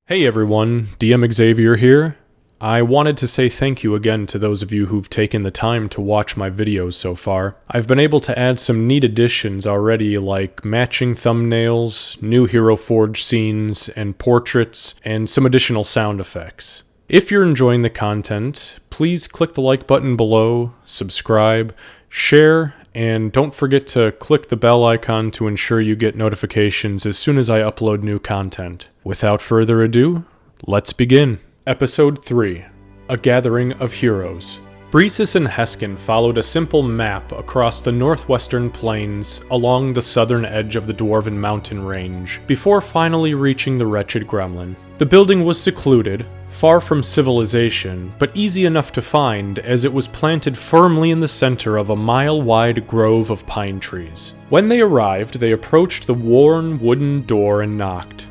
Hey everyone, DM Xavier here. I wanted to say thank you again to those of you who've taken the time to watch my videos so far. I've been able to add some neat additions already, like matching thumbnails, new Hero Forge scenes and portraits, and some additional sound effects. If you're enjoying the content, please click the like button below, subscribe, share, and don't forget to click the bell icon to ensure you get notifications as soon as I upload new content. Without further ado, let's begin. Episode 3, A Gathering of Heroes. Bryseis and Heskan followed a simple map across the northwestern plains along the southern edge of the Dwarven mountain range, before finally reaching the Wretched Gremlin. The building was secluded, far from civilization, but easy enough to find as it was planted firmly in the center of a mile-wide grove of pine trees. When they arrived, they approached the worn wooden door and knocked.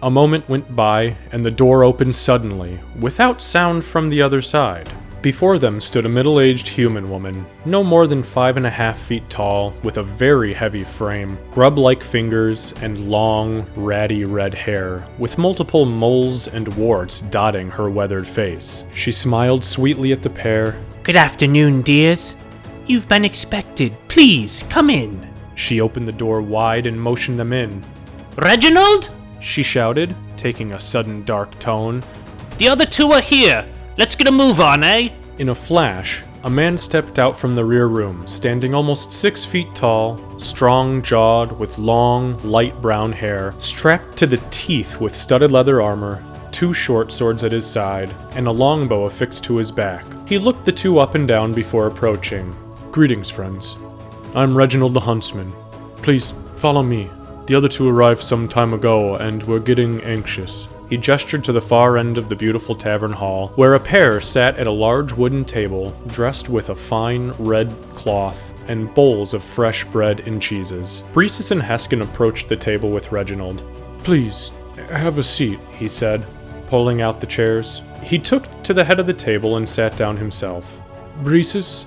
A moment went by, and the door opened suddenly, without sound from the other side. Before them stood a middle-aged human woman, no more than 5.5 feet tall, with a very heavy frame, grub-like fingers, and long, ratty red hair, with multiple moles and warts dotting her weathered face. She smiled sweetly at the pair. Good afternoon, dears. You've been expected. Please, come in. She opened the door wide and motioned them in. Reginald? She shouted, taking a sudden dark tone. The other two are here. Let's get a move on, eh? In a flash, a man stepped out from the rear room, standing almost 6 feet tall, strong-jawed, with long, light brown hair, strapped to the teeth with studded leather armor, 2 short swords at his side, and a longbow affixed to his back. He looked the two up and down before approaching. Greetings, friends. I'm Reginald the Huntsman. Please, follow me. The other two arrived some time ago, and we're getting anxious. He gestured to the far end of the beautiful tavern hall, where a pair sat at a large wooden table, dressed with a fine red cloth and bowls of fresh bread and cheeses. Bryseis and Heskan approached the table with Reginald. Please, have a seat, he said, pulling out the chairs. He took to the head of the table and sat down himself. Bryseis,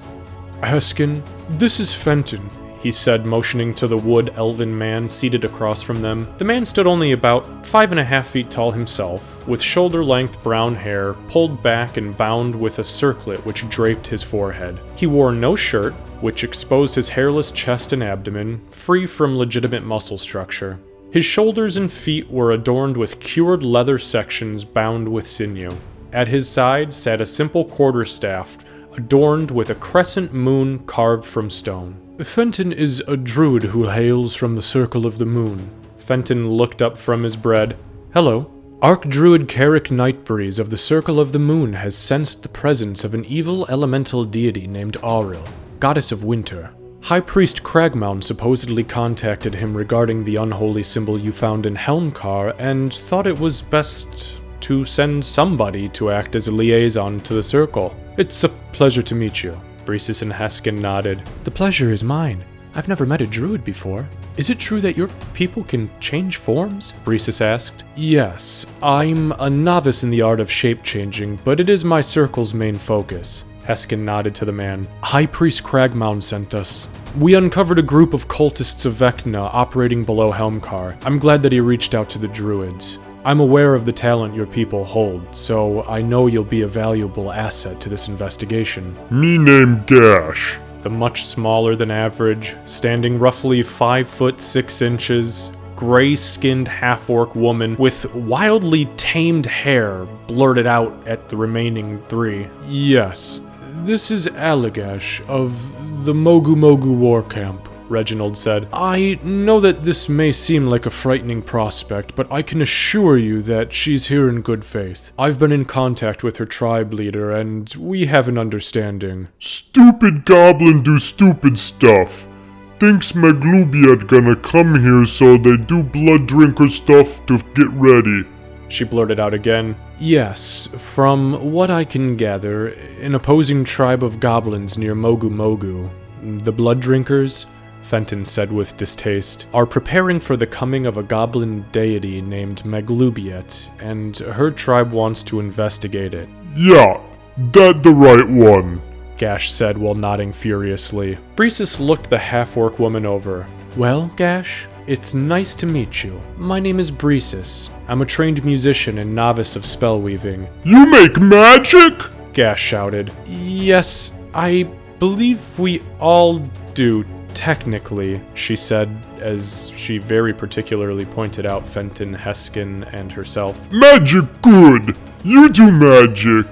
Heskan, this is Fenton, he said, motioning to the wood elven man seated across from them. The man stood only about 5.5 feet tall himself, with shoulder-length brown hair pulled back and bound with a circlet which draped his forehead. He wore no shirt, which exposed his hairless chest and abdomen, free from legitimate muscle structure. His shoulders and feet were adorned with cured leather sections bound with sinew. At his side sat a simple quarterstaff, adorned with a crescent moon carved from stone. Fenton is a druid who hails from the Circle of the Moon. Fenton looked up from his bread. Hello. Archdruid Carrick Nightbreeze of the Circle of the Moon has sensed the presence of an evil elemental deity named Auril, goddess of winter. High Priest Cragmount supposedly contacted him regarding the unholy symbol you found in Helm'Kar and thought it was best to send somebody to act as a liaison to the Circle. It's a pleasure to meet you. Bryseis and Heskan nodded. The pleasure is mine. I've never met a druid before. Is it true that your people can change forms? Bryseis asked. Yes, I'm a novice in the art of shape-changing, but it is my circle's main focus. Heskan nodded to the man. High Priest Cragmount sent us. We uncovered a group of cultists of Vecna operating below Helm'Kar. I'm glad that he reached out to the druids. I'm aware of the talent your people hold, so I know you'll be a valuable asset to this investigation. Me name Gash. The much smaller than average, standing roughly 5 foot 6 inches, gray-skinned half-orc woman with wildly tamed hair blurted out at the remaining 3. Yes, this is Allagash of the Mogu Mogu War Camp. Reginald said. I know that this may seem like a frightening prospect, but I can assure you that she's here in good faith. I've been in contact with her tribe leader, and we have an understanding. Stupid goblin do stupid stuff. Thinks Maglubiat gonna come here so they do blood drinker stuff to get ready. She blurted out again. Yes, from what I can gather, an opposing tribe of goblins near Mogu Mogu, the blood drinkers, Fenton said with distaste, are preparing for the coming of a goblin deity named Maglubiat, and her tribe wants to investigate it. Yeah, that the right one, Gash said while nodding furiously. Bryseis looked the half-orc woman over. Well, Gash, It's nice to meet you. My name is Bryseis. I'm a trained musician and novice of spellweaving. You make magic? Gash shouted. Yes, I believe we all do, technically, she said, as she very particularly pointed out Fenton, Heskan, and herself. Magic good! You do magic!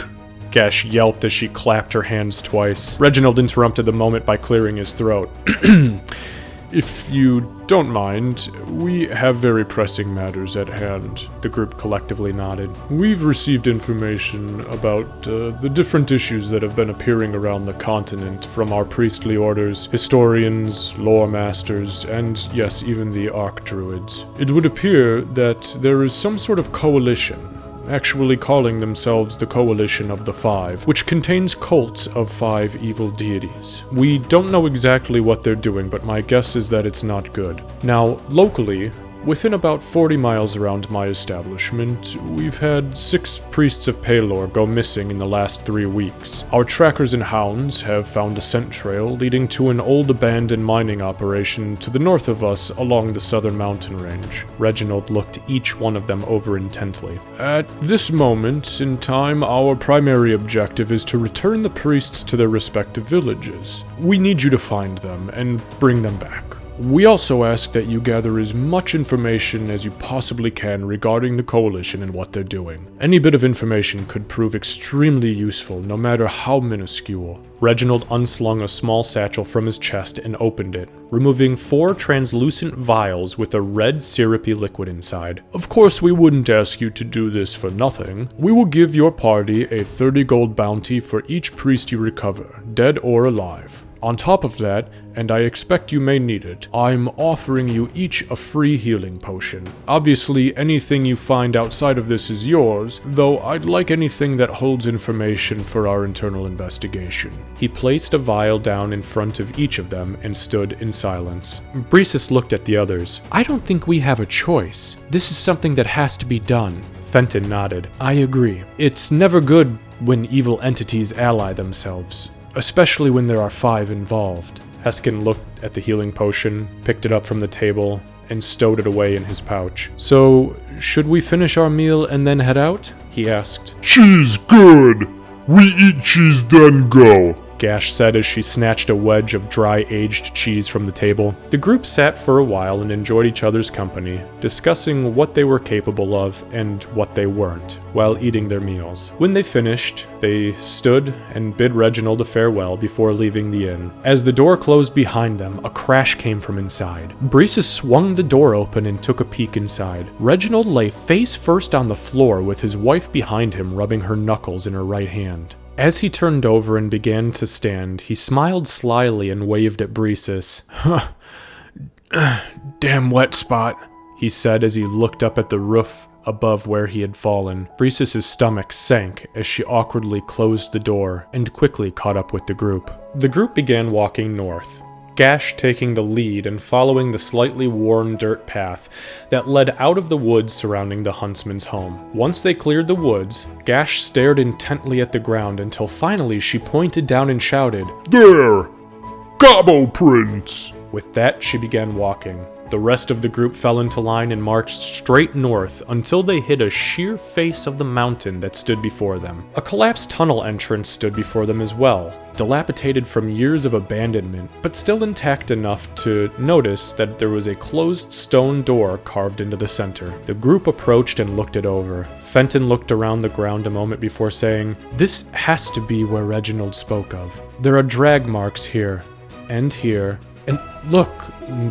Gash yelped as she clapped her hands twice. Reginald interrupted the moment by clearing his throat. If you don't mind, we have very pressing matters at hand, the group collectively nodded. We've received information about the different issues that have been appearing around the continent from our priestly orders, historians, lore masters, and yes, even the archdruids. It would appear that there is some sort of coalition, actually calling themselves the Coalition of the Five, which contains cults of 5 evil deities. We don't know exactly what they're doing, but my guess is that it's not good. Now, locally, within about 40 miles around my establishment, we've had 6 priests of Pelor go missing in the last 3 weeks. Our trackers and hounds have found a scent trail leading to an old abandoned mining operation to the north of us along the southern mountain range. Reginald looked each one of them over intently. At this moment in time, our primary objective is to return the priests to their respective villages. We need you to find them and bring them back. We also ask that you gather as much information as you possibly can regarding the Coalition and what they're doing. Any bit of information could prove extremely useful, no matter how minuscule. Reginald unslung a small satchel from his chest and opened it, removing 4 translucent vials with a red syrupy liquid inside. Of course, we wouldn't ask you to do this for nothing. We will give your party a 30 gold bounty for each priest you recover, dead or alive. On top of that, and I expect you may need it, I'm offering you each a free healing potion. Obviously, anything you find outside of this is yours, though I'd like anything that holds information for our internal investigation. He placed a vial down in front of each of them and stood in silence. Bryseis looked at the others. I don't think we have a choice. This is something that has to be done. Fenton nodded. I agree. It's never good when evil entities ally themselves, especially when there are 5 involved. Heskan looked at the healing potion, picked it up from the table, and stowed it away in his pouch. So, should we finish our meal and then head out? He asked. Cheese good! We eat cheese then go. Gash said as she snatched a wedge of dry aged cheese from the table. The group sat for a while and enjoyed each other's company, discussing what they were capable of and what they weren't, while eating their meals. When they finished, they stood and bid Reginald a farewell before leaving the inn. As the door closed behind them, a crash came from inside. Bryseis swung the door open and took a peek inside. Reginald lay face first on the floor with his wife behind him rubbing her knuckles in her right hand. As he turned over and began to stand, he smiled slyly and waved at Bryseis. Huh. Damn wet spot, he said as he looked up at the roof above where he had fallen. Bryseis' stomach sank as she awkwardly closed the door and quickly caught up with the group. The group began walking north, Gash taking the lead and following the slightly worn dirt path that led out of the woods surrounding the huntsman's home. Once they cleared the woods, Gash stared intently at the ground until finally she pointed down and shouted, There! Gobbo Prince! With that, she began walking. The rest of the group fell into line and marched straight north until they hit a sheer face of the mountain that stood before them. A collapsed tunnel entrance stood before them as well, dilapidated from years of abandonment, but still intact enough to notice that there was a closed stone door carved into the center. The group approached and looked it over. Fenton looked around the ground a moment before saying, This has to be where Reginald spoke of. There are drag marks here, and here, and look,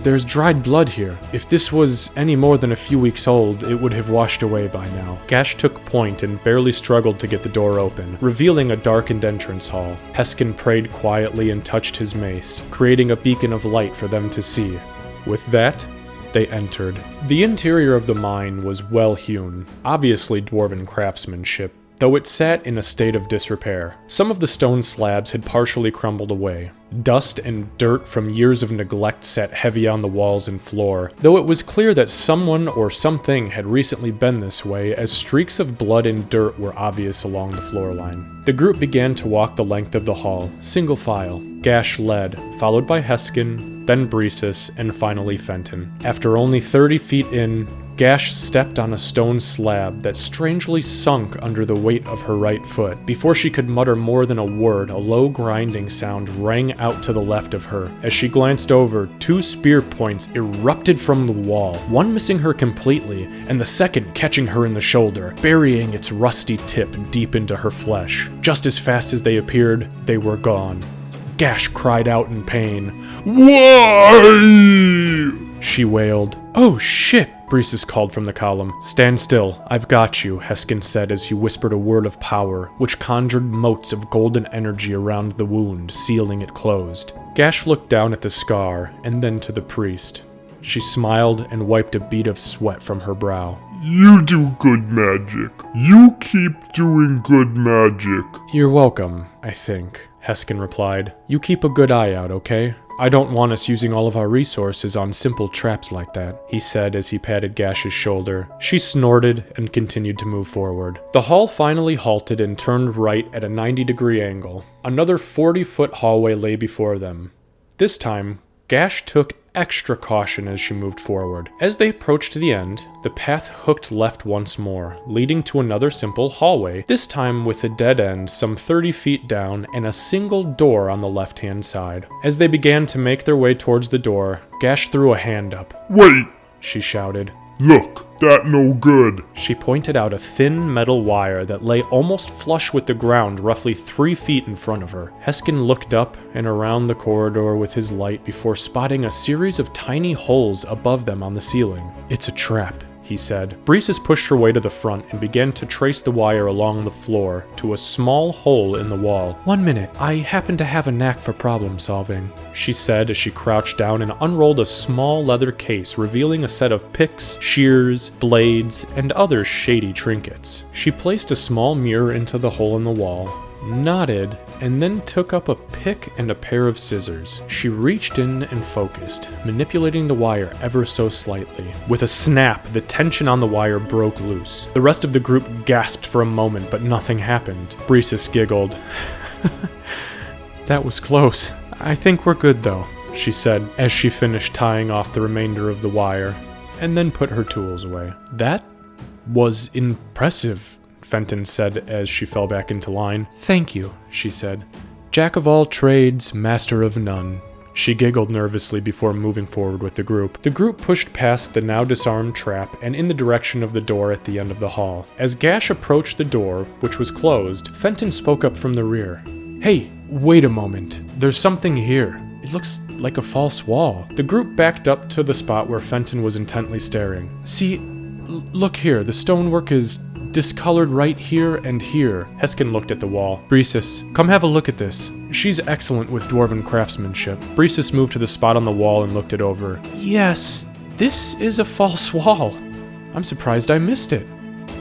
there's dried blood here. If this was any more than a few weeks old, it would have washed away by now. Gash took point and barely struggled to get the door open, revealing a darkened entrance hall. Heskan prayed quietly and touched his mace, creating a beacon of light for them to see. With that, they entered. The interior of the mine was well hewn, obviously dwarven craftsmanship, though it sat in a state of disrepair. Some of the stone slabs had partially crumbled away. Dust and dirt from years of neglect sat heavy on the walls and floor, though it was clear that someone or something had recently been this way, as streaks of blood and dirt were obvious along the floor line. The group began to walk the length of the hall, single file. Gash led, followed by Heskan, then Bryseis, and finally Fenton. After only 30 feet in, Gash stepped on a stone slab that strangely sunk under the weight of her right foot. Before she could mutter more than a word, a low grinding sound rang out to the left of her. As she glanced over, 2 spear points erupted from the wall, one missing her completely, and the second catching her in the shoulder, burying its rusty tip deep into her flesh. Just as fast as they appeared, they were gone. Gash cried out in pain. Why? She wailed. "Oh shit!" Bryseis called from the column. "Stand still, I've got you," Heskan said as he whispered a word of power, which conjured motes of golden energy around the wound, sealing it closed. Gash looked down at the scar, and then to the priest. She smiled and wiped a bead of sweat from her brow. You do good magic. You keep doing good magic. "You're welcome, I think," Heskan replied. "You keep a good eye out, okay? I don't want us using all of our resources on simple traps like that," he said as he patted Gash's shoulder. She snorted and continued to move forward. The hall finally halted and turned right at a 90-degree angle. Another 40-foot hallway lay before them. This time, Gash took extra caution as she moved forward. As they approached the end, the path hooked left once more, leading to another simple hallway, this time with a dead end some 30 feet down and a single door on the left-hand side. As they began to make their way towards the door, Gash threw a hand up. Wait! She shouted. Look, that no good. She pointed out a thin metal wire that lay almost flush with the ground roughly 3 feet in front of her. Heskan looked up and around the corridor with his light before spotting a series of tiny holes above them on the ceiling. "It's a trap," he said. Bryseis pushed her way to the front and began to trace the wire along the floor to a small hole in the wall. "1 minute, I happen to have a knack for problem solving," she said as she crouched down and unrolled a small leather case revealing a set of picks, shears, blades, and other shady trinkets. She placed a small mirror into the hole in the wall, nodded, and then took up a pick and a pair of scissors. She reached in and focused, manipulating the wire ever so slightly. With a snap, the tension on the wire broke loose. The rest of the group gasped for a moment, but nothing happened. Bryseis giggled. "That was close. I think we're good though," she said as she finished tying off the remainder of the wire, and then put her tools away. "That was impressive," Fenton said as she fell back into line. "Thank you," she said. "Jack of all trades, master of none." She giggled nervously before moving forward with the group. The group pushed past the now disarmed trap and in the direction of the door at the end of the hall. As Gash approached the door, which was closed, Fenton spoke up from the rear. "Hey, wait a moment. There's something here. It looks like a false wall." The group backed up to the spot where Fenton was intently staring. "See, look here. The stonework is discolored right here and here." Heskan looked at the wall. "Bryseis, come have a look at this. She's excellent with dwarven craftsmanship." Bryseis moved to the spot on the wall and looked it over. "Yes, this is a false wall. I'm surprised I missed it."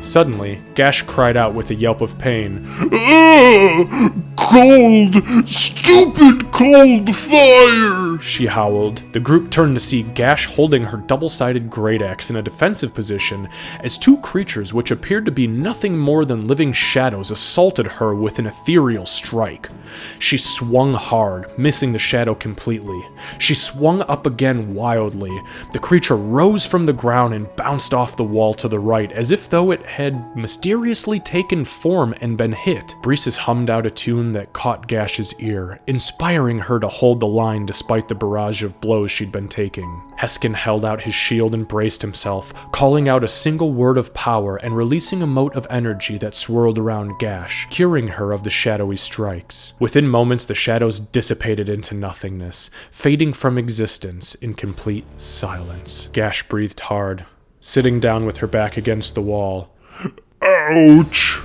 Suddenly, Gash cried out with a yelp of pain. Cold! Stupid cold fire! She howled. The group turned to see Gash holding her double-sided great axe in a defensive position as 2 creatures which appeared to be nothing more than living shadows assaulted her with an ethereal strike. She swung hard, missing the shadow completely. She swung up again wildly. The creature rose from the ground and bounced off the wall to the right as if though it had mysteriously taken form and been hit. Bryseis hummed out a tune that caught Gash's ear, inspiring her to hold the line despite the barrage of blows she'd been taking. Heskan held out his shield and braced himself, calling out a single word of power and releasing a mote of energy that swirled around Gash, curing her of the shadowy strikes. Within moments, the shadows dissipated into nothingness, fading from existence in complete silence. Gash breathed hard, sitting down with her back against the wall. Ouch!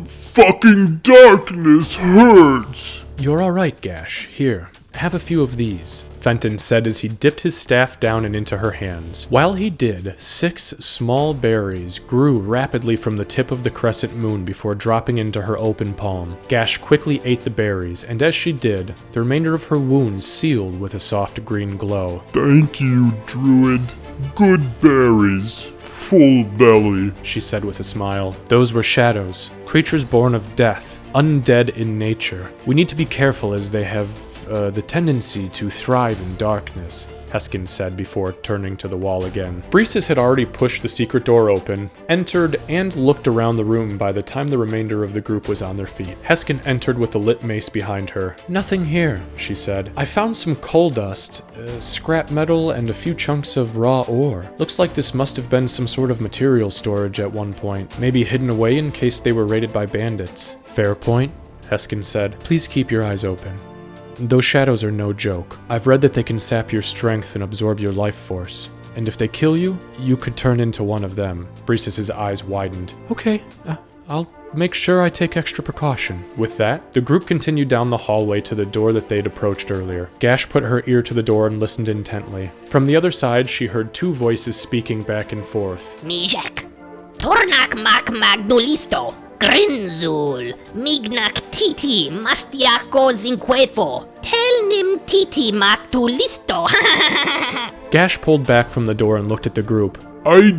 Fucking darkness hurts! "You're alright, Gash. Here, have a few of these," Fenton said as he dipped his staff down and into her hands. While he did, 6 small berries grew rapidly from the tip of the crescent moon before dropping into her open palm. Gash quickly ate the berries, and as she did, the remainder of her wounds sealed with a soft green glow. Thank you, Druid. Good berries. Full belly, she said with a smile. "Those were shadows, creatures born of death, undead in nature. We need to be careful as they have the tendency to thrive in darkness," Heskan said before turning to the wall again. Bryseis had already pushed the secret door open, entered, and looked around the room by the time the remainder of the group was on their feet. Heskan entered with the lit mace behind her. "Nothing here," she said. "I found some coal dust, scrap metal, and a few chunks of raw ore. Looks like this must have been some sort of material storage at one point, maybe hidden away in case they were raided by bandits." "Fair point," Heskan said. "Please keep your eyes open. Those shadows are no joke. I've read that they can sap your strength and absorb your life force. And if they kill you, you could turn into one of them." Bryseis' eyes widened. "Okay, I'll make sure I take extra precaution." With that, the group continued down the hallway to the door that they'd approached earlier. Gash put her ear to the door and listened intently. From the other side, she heard two voices speaking back and forth. Mijak, Tornak mak magdulisto, Grinzul, Mignak titi mastiako zinquefo, Telnim titi makdulisto. Gash pulled back from the door and looked at the group. "I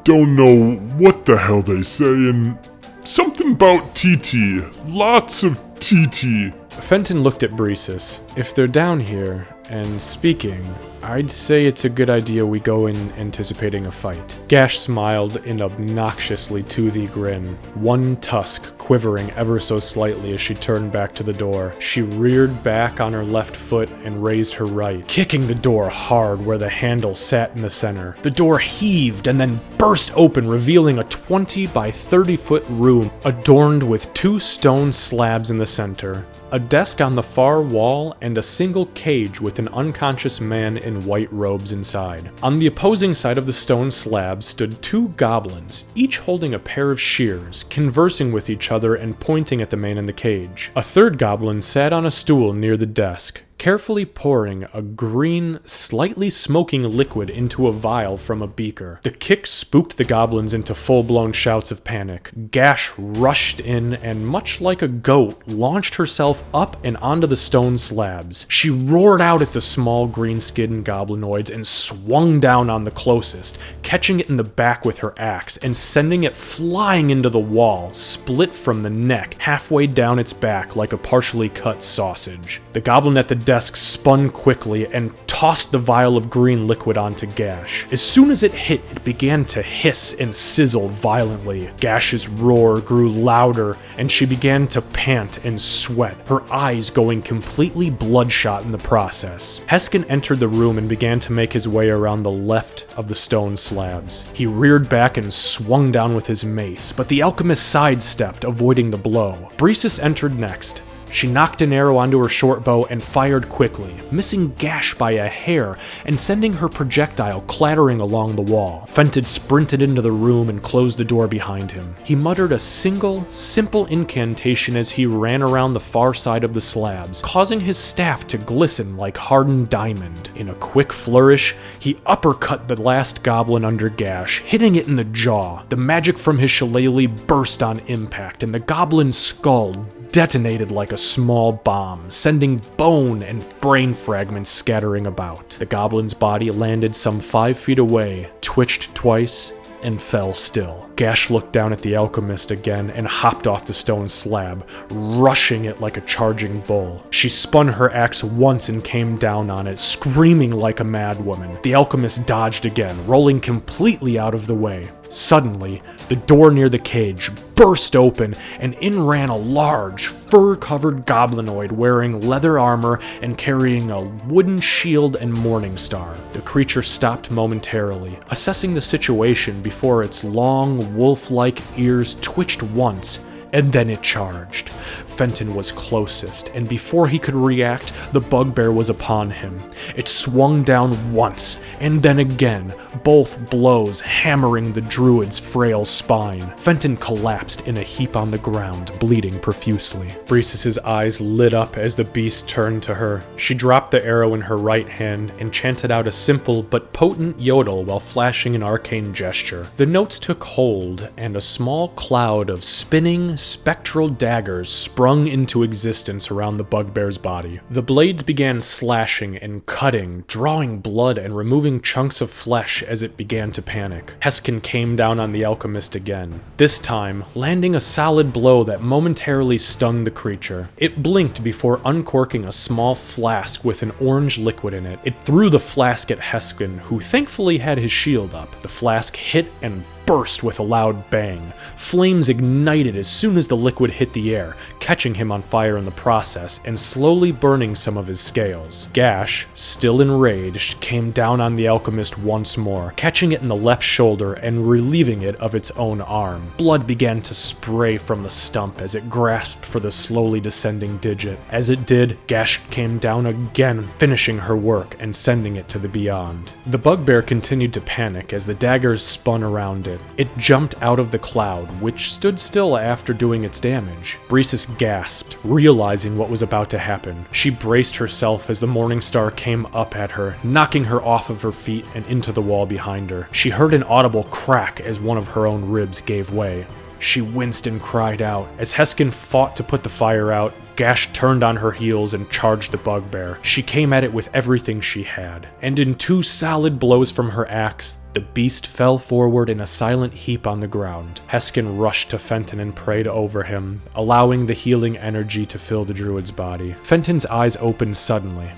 don't know what the hell they say, and something about TT. Lots of TT." Fenton looked at Bryseis. "If they're down here and speaking, I'd say it's a good idea we go in anticipating a fight." Gash smiled an obnoxiously toothy grin, one tusk quivering ever so slightly as she turned back to the door. She reared back on her left foot and raised her right, kicking the door hard where the handle sat in the center. The door heaved and then burst open, revealing a 20 by 30-foot room adorned with two stone slabs in the center, a desk on the far wall, and a single cage with an unconscious man in white robes inside. On the opposing side of the stone slab stood two goblins, each holding a pair of shears, conversing with each other and pointing at the man in the cage. A third goblin sat on a stool near the desk, carefully pouring a green, slightly smoking liquid into a vial from a beaker. The kick spooked the goblins into full-blown shouts of panic. Gash rushed in and, much like a goat, launched herself up and onto the stone slabs. She roared out at the small green-skinned goblinoids and swung down on the closest, catching it in the back with her axe and sending it flying into the wall, split from the neck, halfway down its back like a partially cut sausage. The goblin at the desk spun quickly and tossed the vial of green liquid onto Gash. As soon as it hit, it began to hiss and sizzle violently. Gash's roar grew louder, and she began to pant and sweat, her eyes going completely bloodshot in the process. Heskan entered the room and began to make his way around the left of the stone slabs. He reared back and swung down with his mace, but the alchemist sidestepped, avoiding the blow. Bryseis entered next. She knocked an arrow onto her short bow and fired quickly, missing Gash by a hair and sending her projectile clattering along the wall. Fenton sprinted into the room and closed the door behind him. He muttered a single, simple incantation as he ran around the far side of the slabs, causing his staff to glisten like hardened diamond. In a quick flourish, he uppercut the last goblin under Gash, hitting it in the jaw. The magic from his shillelagh burst on impact, and the goblin's skull detonated like a small bomb, sending bone and brain fragments scattering about. The goblin's body landed some 5 feet away, twitched twice, and fell still. Gash looked down at the alchemist again and hopped off the stone slab, rushing it like a charging bull. She spun her axe once and came down on it, screaming like a madwoman. The alchemist dodged again, rolling completely out of the way. Suddenly, the door near the cage burst open, and in ran a large, fur-covered goblinoid wearing leather armor and carrying a wooden shield and morning star. The creature stopped momentarily, assessing the situation before its long, wolf-like ears twitched once, and then it charged. Fenton was closest, and before he could react, the bugbear was upon him. It swung down once, and then again, both blows hammering the druid's frail spine. Fenton collapsed in a heap on the ground, bleeding profusely. Bryseis' eyes lit up as the beast turned to her. She dropped the arrow in her right hand and chanted out a simple but potent yodel while flashing an arcane gesture. The notes took hold, and a small cloud of spinning, spectral daggers sprung into existence around the bugbear's body. The blades began slashing and cutting, drawing blood and removing removing chunks of flesh as it began to panic. Heskan came down on the alchemist again, this time landing a solid blow that momentarily stunned the creature. It blinked before uncorking a small flask with an orange liquid in it. It threw the flask at Heskan, who thankfully had his shield up. The flask hit and burst with a loud bang. Flames ignited as soon as the liquid hit the air, catching him on fire in the process and slowly burning some of his scales. Gash, still enraged, came down on the alchemist once more, catching it in the left shoulder and relieving it of its own arm. Blood began to spray from the stump as it grasped for the slowly descending digit. As it did, Gash came down again, finishing her work and sending it to the beyond. The bugbear continued to panic as the daggers spun around it. It jumped out of the cloud, which stood still after doing its damage. Bryseis gasped, realizing what was about to happen. She braced herself as the morning star came up at her, knocking her off of her feet and into the wall behind her. She heard an audible crack as one of her own ribs gave way. She winced and cried out. As Heskan fought to put the fire out, Gash turned on her heels and charged the bugbear. She came at it with everything she had, and in 2 solid blows from her axe, the beast fell forward in a silent heap on the ground. Heskan rushed to Fenton and prayed over him, allowing the healing energy to fill the druid's body. Fenton's eyes opened suddenly.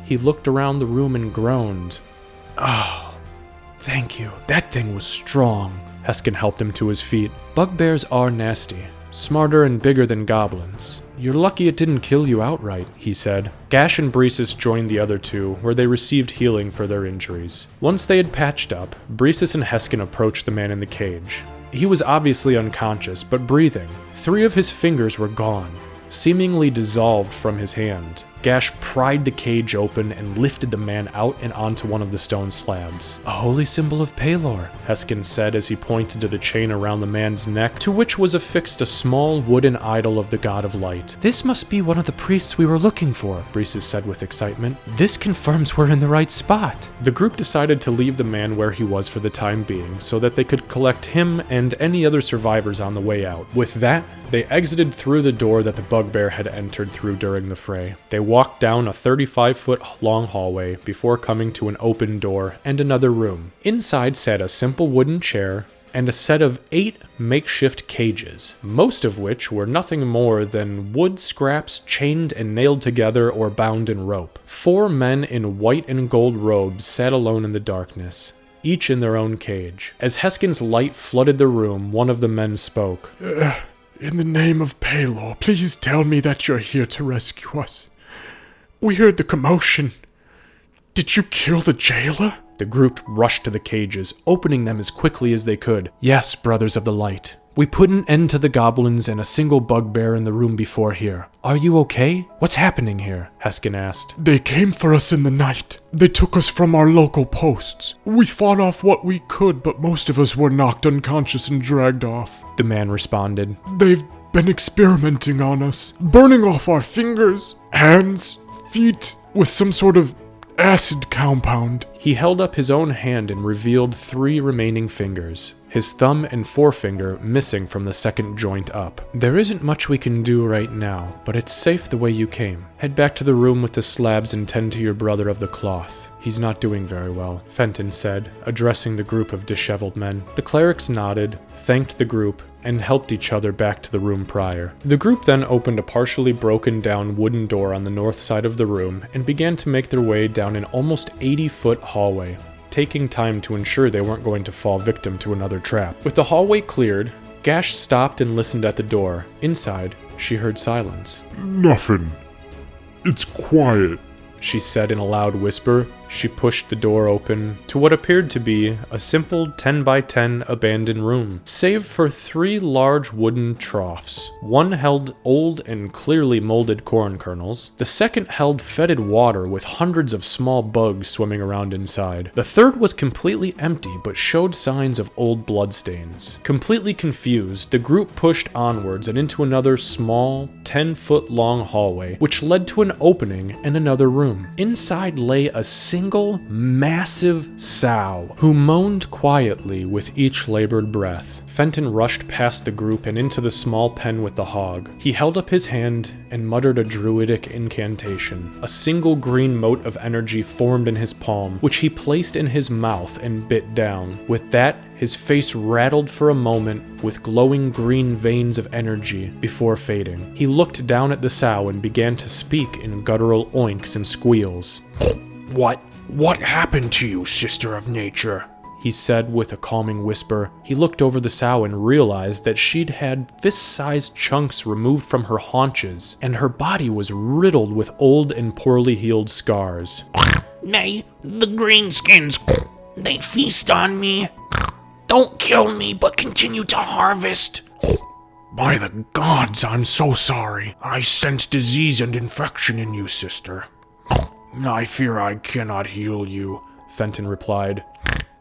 He looked around the room and groaned. "Oh, thank you. That thing was strong." Heskan helped him to his feet. "Bugbears are nasty. Smarter and bigger than goblins. You're lucky it didn't kill you outright," he said. Gash and Bryseis joined the other two, where they received healing for their injuries. Once they had patched up, Bryseis and Heskan approached the man in the cage. He was obviously unconscious, but breathing. 3 of his fingers were gone, seemingly dissolved from his hand. Gash pried the cage open and lifted the man out and onto one of the stone slabs. "A holy symbol of Pelor," Heskan said as he pointed to the chain around the man's neck, to which was affixed a small wooden idol of the god of light. "This must be one of the priests we were looking for," Bryseis said with excitement. "This confirms we're in the right spot." The group decided to leave the man where he was for the time being, so that they could collect him and any other survivors on the way out. With that, they exited through the door that the bugbear had entered through during the fray. They walked down a 35-foot long hallway before coming to an open door and another room. Inside sat a simple wooden chair and a set of 8 makeshift cages, most of which were nothing more than wood scraps chained and nailed together or bound in rope. 4 men in white and gold robes sat alone in the darkness, each in their own cage. As Heskan's light flooded the room, one of the men spoke. In the name of Pelor, please tell me that you're here to rescue us. We heard the commotion. Did you kill the jailer?" The group rushed to the cages, opening them as quickly as they could. "Yes, brothers of the light. We put an end to the goblins and a single bugbear in the room before here. Are you okay? What's happening here?" Heskan asked. "They came for us in the night. They took us from our local posts. We fought off what we could, but most of us were knocked unconscious and dragged off," the man responded. "They've been experimenting on us, burning off our fingers, hands, feet, with some sort of acid compound." He held up his own hand and revealed 3 remaining fingers, his thumb and forefinger missing from the second joint up. "There isn't much we can do right now, but it's safe the way you came. Head back to the room with the slabs and tend to your brother of the cloth. He's not doing very well," Fenton said, addressing the group of disheveled men. The clerics nodded, thanked the group, and helped each other back to the room prior. The group then opened a partially broken down wooden door on the north side of the room and began to make their way down an almost 80-foot hallway, taking time to ensure they weren't going to fall victim to another trap. With the hallway cleared, Gash stopped and listened at the door. Inside, she heard silence. "Nothing. It's quiet," she said in a loud whisper. She pushed the door open to what appeared to be a simple 10x10 abandoned room, save for 3 large wooden troughs. One held old and clearly molded corn kernels. The second held fetid water with hundreds of small bugs swimming around inside. The third was completely empty but showed signs of old bloodstains. Completely confused, the group pushed onwards and into another small, 10-foot long hallway, which led to an opening and another room. Inside lay a single single massive sow who moaned quietly with each labored breath. Fenton rushed past the group and into the small pen with the hog. He held up his hand and muttered a druidic incantation. A single green mote of energy formed in his palm, which he placed in his mouth and bit down. With that, his face rattled for a moment with glowing green veins of energy before fading. He looked down at the sow and began to speak in guttural oinks and squeals. What happened to you, sister of nature? He said with a calming whisper. He looked over the sow and realized that she'd had fist-sized chunks removed from her haunches, and her body was riddled with old and poorly healed scars. The greenskins, they feast on me. Don't kill me, but continue to harvest. By the gods, I'm so sorry. I sense disease and infection in you, sister. I fear I cannot heal you, Fenton replied.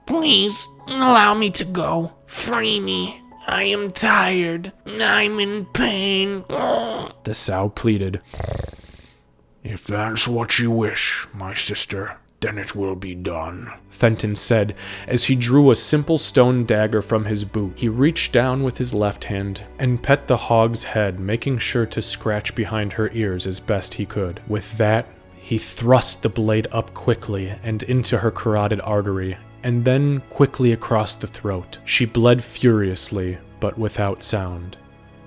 Please, allow me to go. Free me. I am tired. I'm in pain. The sow pleaded. If that's what you wish, my sister, then it will be done, Fenton said as he drew a simple stone dagger from his boot. He reached down with his left hand and pet the hog's head, making sure to scratch behind her ears as best he could. With that, he thrust the blade up quickly and into her carotid artery, and then quickly across the throat. She bled furiously, but without sound.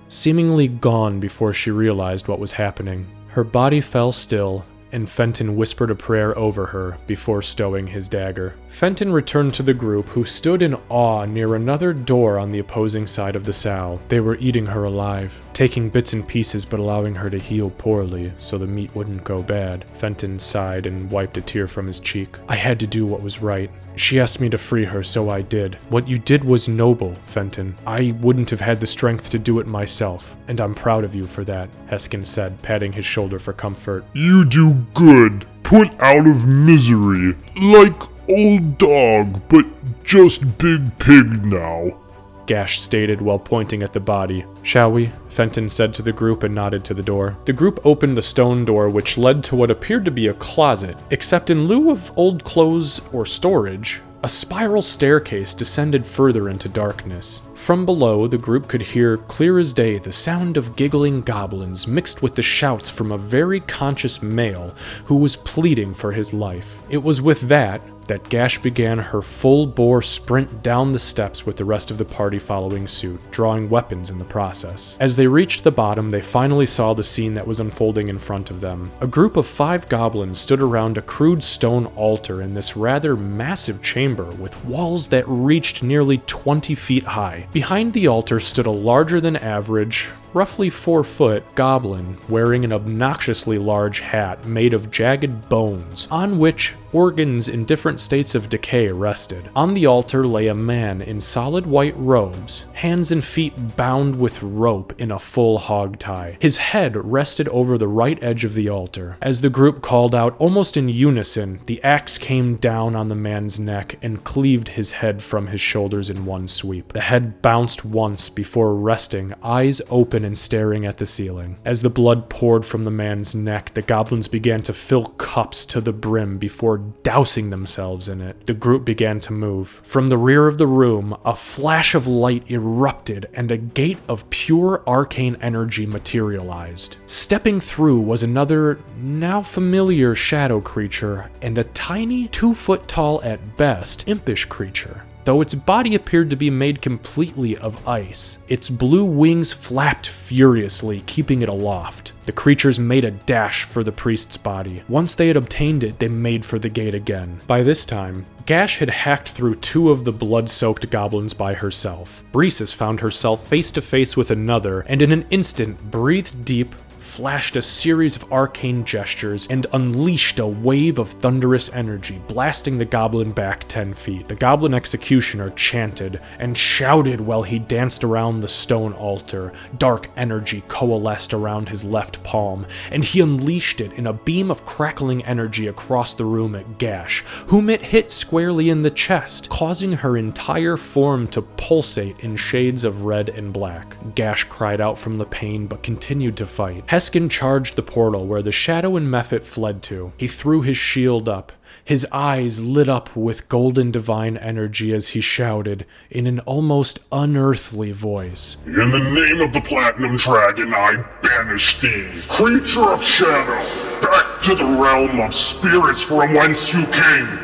Seemingly gone before she realized what was happening, her body fell still, and Fenton whispered a prayer over her before stowing his dagger. Fenton returned to the group, who stood in awe near another door on the opposing side of the sow. They were eating her alive, taking bits and pieces but allowing her to heal poorly so the meat wouldn't go bad. Fenton sighed and wiped a tear from his cheek. I had to do what was right. She asked me to free her, so I did. What you did was noble, Fenton. I wouldn't have had the strength to do it myself, and I'm proud of you for that, Heskan said, patting his shoulder for comfort. You do good. Put out of misery. Like old dog, but just big pig now, Gash stated while pointing at the body. Shall we? Fenton said to the group and nodded to the door. The group opened the stone door, which led to what appeared to be a closet, except in lieu of old clothes or storage, a spiral staircase descended further into darkness. From below, the group could hear clear as day the sound of giggling goblins mixed with the shouts from a very conscious male who was pleading for his life. It was with that Gash began her full-bore sprint down the steps, with the rest of the party following suit, drawing weapons in the process. As they reached the bottom, they finally saw the scene that was unfolding in front of them. A group of 5 goblins stood around a crude stone altar in this rather massive chamber with walls that reached nearly 20 feet high. Behind the altar stood a larger than average, roughly 4-foot goblin wearing an obnoxiously large hat made of jagged bones, on which organs in different states of decay rested. On the altar lay a man in solid white robes, hands and feet bound with rope in a full hog tie. His head rested over the right edge of the altar. As the group called out almost in unison, the axe came down on the man's neck and cleaved his head from his shoulders in one sweep. The head bounced once before resting, eyes open and staring at the ceiling. As the blood poured from the man's neck, the goblins began to fill cups to the brim before dousing themselves in it. The group began to move. From the rear of the room, a flash of light erupted and a gate of pure arcane energy materialized. Stepping through was another, now familiar shadow creature and a tiny, 2-foot tall at best, impish creature. Though its body appeared to be made completely of ice, its blue wings flapped furiously, keeping it aloft. The creatures made a dash for the priest's body. Once they had obtained it, they made for the gate again. By this time, Gash had hacked through 2 of the blood-soaked goblins by herself. Bryseis found herself face to face with another, and in an instant breathed deep, flashed a series of arcane gestures, and unleashed a wave of thunderous energy, blasting the goblin back 10 feet. The goblin executioner chanted and shouted while he danced around the stone altar. Dark energy coalesced around his left palm, and he unleashed it in a beam of crackling energy across the room at Gash, whom it hit squarely in the chest, causing her entire form to pulsate in shades of red and black. Gash cried out from the pain but continued to fight. Heskan charged the portal where the shadow and Mephit fled to. He threw his shield up, His eyes lit up with golden divine energy as he shouted, in an almost unearthly voice, In the name of the Platinum Dragon, I banish thee, creature of shadow, back to the realm of spirits from whence you came.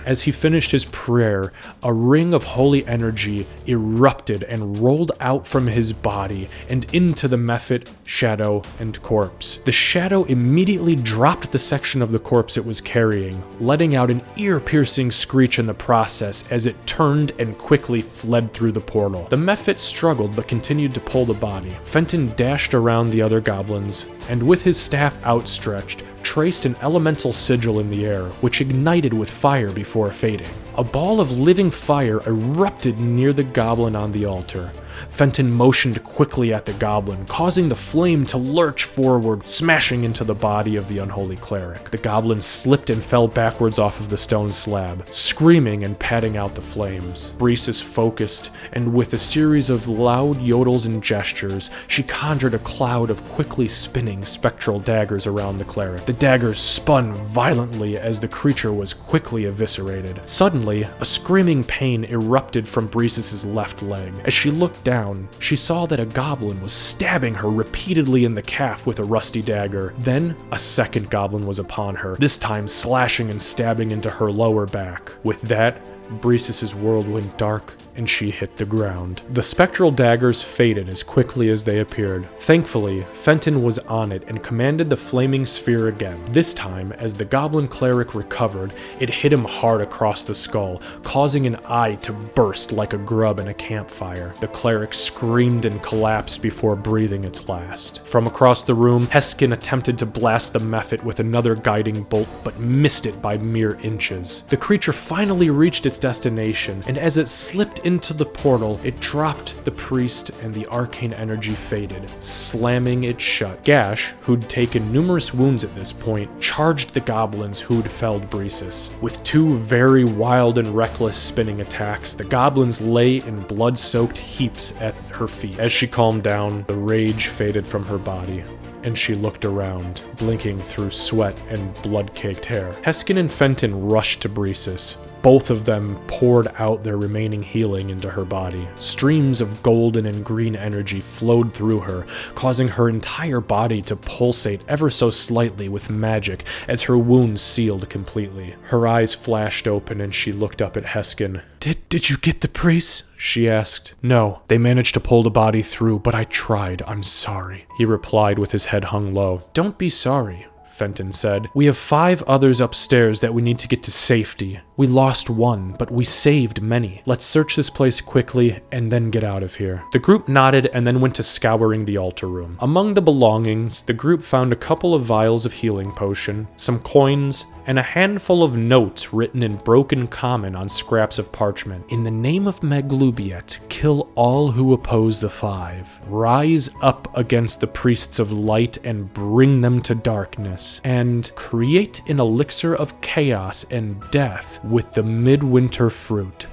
As he finished his prayer, a ring of holy energy erupted and rolled out from his body and into the mephit, shadow, and corpse. The shadow immediately dropped the section of the corpse it was carrying, letting out an ear-piercing screech in the process as it turned and quickly fled through the portal. The mephit struggled but continued to pull the body. Fenton dashed around the other goblins, and with his staff outstretched, traced an elemental sigil in the air, which ignited with fire before fading. A ball of living fire erupted near the goblin on the altar. Fenton motioned quickly at the goblin, causing the flame to lurch forward, smashing into the body of the unholy cleric. The goblin slipped and fell backwards off of the stone slab, screaming and patting out the flames. Bryseis focused, and with a series of loud yodels and gestures, she conjured a cloud of quickly spinning spectral daggers around the cleric. The daggers spun violently as the creature was quickly eviscerated. Suddenly, a screaming pain erupted from Bryseis' left leg. As she looked down, she saw that a goblin was stabbing her repeatedly in the calf with a rusty dagger. Then, a second goblin was upon her, this time slashing and stabbing into her lower back. With that, Bryseis' world went dark, and she hit the ground. The spectral daggers faded as quickly as they appeared. Thankfully, Fenton was on it and commanded the flaming sphere again. This time, as the goblin cleric recovered, it hit him hard across the skull, causing an eye to burst like a grub in a campfire. The cleric screamed and collapsed before breathing its last. From across the room, Heskan attempted to blast the mephit with another guiding bolt, but missed it by mere inches. The creature finally reached its destination, and as it slipped into the portal, it dropped the priest and the arcane energy faded, slamming it shut. Gash, who'd taken numerous wounds at this point, charged the goblins who'd felled Bryseis. With two very wild and reckless spinning attacks, the goblins lay in blood-soaked heaps at her feet. As she calmed down, the rage faded from her body, and she looked around, blinking through sweat and blood-caked hair. Heskan and Fenton rushed to Bryseis. Both of them poured out their remaining healing into her body. Streams of golden and green energy flowed through her, causing her entire body to pulsate ever so slightly with magic as her wounds sealed completely. Her eyes flashed open and she looked up at Heskan. Did you get the priest? She asked. No, they managed to pull the body through, but I tried. I'm sorry, he replied with his head hung low. Don't be sorry, Fenton said. We have 5 others upstairs that we need to get to safety. We lost one, but we saved many. Let's search this place quickly and then get out of here. The group nodded and then went to scouring the altar room. Among the belongings, the group found a couple of vials of healing potion, some coins, and a handful of notes written in broken common on scraps of parchment. In the name of Maglubiet, kill all who oppose the 5. Rise up against the priests of light and bring them to darkness. And create an elixir of chaos and death with the midwinter fruit.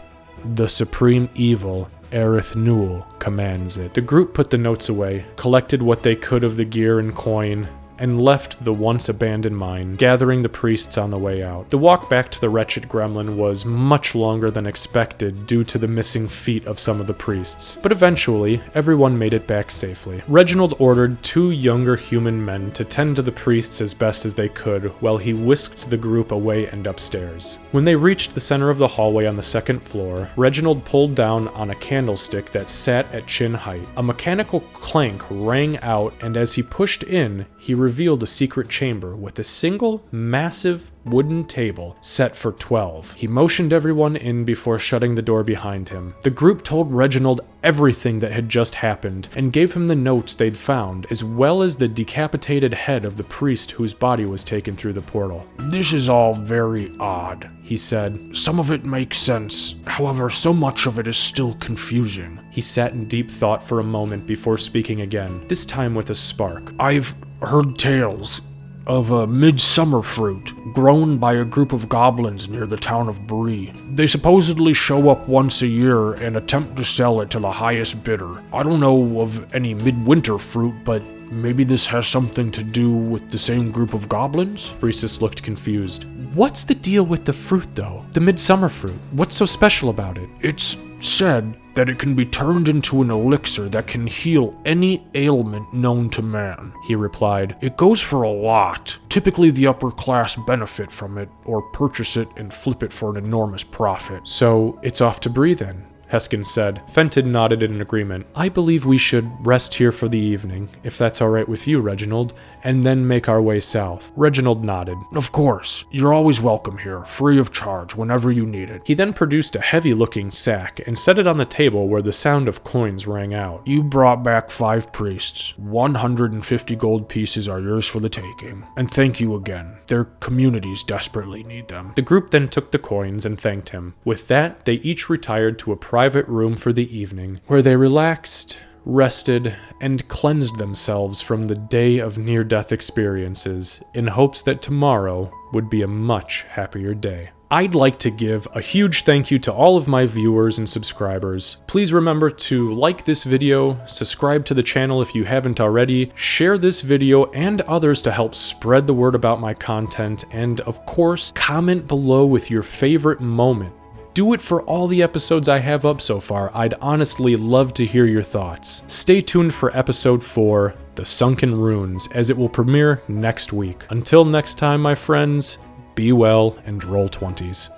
The supreme evil, Aerith Newell, commands it. The group put the notes away, collected what they could of the gear and coin, and left the once abandoned mine, gathering the priests on the way out. The walk back to the Wretched Gremlin was much longer than expected due to the missing feet of some of the priests, but eventually, everyone made it back safely. Reginald ordered 2 younger human men to tend to the priests as best as they could, while he whisked the group away and upstairs. When they reached the center of the hallway on the 2nd floor, Reginald pulled down on a candlestick that sat at chin height. A mechanical clank rang out, and as he pushed in, he revealed a secret chamber with a single, massive wooden table set for 12. He motioned everyone in before shutting the door behind him. The group told Reginald everything that had just happened and gave him the notes they'd found, as well as the decapitated head of the priest whose body was taken through the portal. This is all very odd, he said. Some of it makes sense. However, so much of it is still confusing. He sat in deep thought for a moment before speaking again, this time with a spark. I've heard tales of a midsummer fruit grown by a group of goblins near the town of Bree. They supposedly show up once a year and attempt to sell it to the highest bidder. I don't know of any midwinter fruit, but maybe this has something to do with the same group of goblins? Bryseis looked confused. What's the deal with the fruit, though? The midsummer fruit. What's so special about it? It's said that it can be turned into an elixir that can heal any ailment known to man, he replied. It goes for a lot. Typically the upper class benefit from it, or purchase it and flip it for an enormous profit. So it's off to Bree then, Heskan said. Fenton nodded in agreement. I believe we should rest here for the evening, if that's all right with you, Reginald, and then make our way south. Reginald nodded. Of course. You're always welcome here, free of charge, whenever you need it. He then produced a heavy-looking sack and set it on the table where the sound of coins rang out. You brought back 5 priests. 150 gold pieces are yours for the taking. And thank you again. Their communities desperately need them. The group then took the coins and thanked him. With that, they each retired to a private room for the evening, where they relaxed, rested, and cleansed themselves from the day of near-death experiences in hopes that tomorrow would be a much happier day. I'd like to give a huge thank you to all of my viewers and subscribers. Please remember to like this video, subscribe to the channel if you haven't already, share this video and others to help spread the word about my content, and of course, comment below with your favorite moment. Do it for all the episodes I have up so far. I'd honestly love to hear your thoughts. Stay tuned for episode 4, The Sunken Runes, as it will premiere next week. Until next time, my friends, be well and roll 20s.